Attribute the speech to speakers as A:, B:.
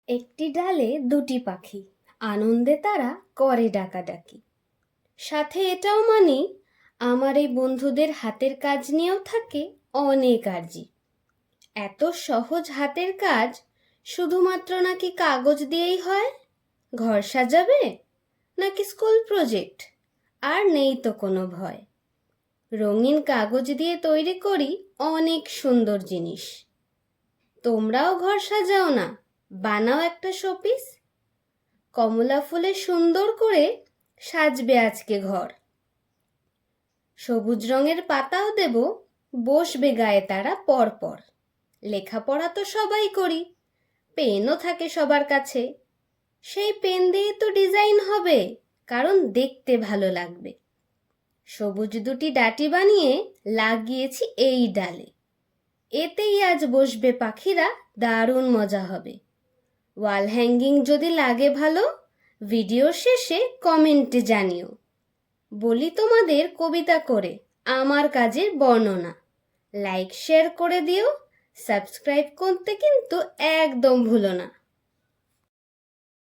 A: একটি ডালে দুটি পাখি, আনন্দে তারা করে ডাকাডাকি। সাথে এটাও মানি, আমার এই বন্ধুদের হাতের কাজ নিয়েও থাকে অনেক আর্জি। এত সহজ হাতের কাজ শুধুমাত্র নাকি কাগজ দিয়েই হয়? ঘর সাজাবে নাকি স্কুল প্রজেক্ট, আর নেই তো কোনো ভয়। রঙিন কাগজ দিয়ে তৈরি করি অনেক সুন্দর জিনিস। তোমরাও ঘর সাজাও না, বানাও একটা শোপিস। কমলা ফুলে সুন্দর করে সাজবে আজকে ঘর। সবুজ রঙের পাতাও দেব, বসবে গায়ে তারা পর পর। লেখাপড়া তো সবাই করি, পেনও থাকে সবার কাছে। সেই পেন দিয়ে তো ডিজাইন হবে, কারণ দেখতে ভালো লাগবে। সবুজ দুটি ডাটি বানিয়ে লাগিয়েছি এই ডালে। এতেই আজ বসবে পাখিরা, দারুণ মজা হবে। ওয়াল হ্যাঙ্গিং যদি লাগে ভালো, ভিডিও শেষে কমেন্টে জানিও। বলি তোমাদের কবিতা করে আমার কাজের বর্ণনা। লাইক শেয়ার করে দিও, সাবস্ক্রাইব করতে কিন্তু একদম ভুলো না।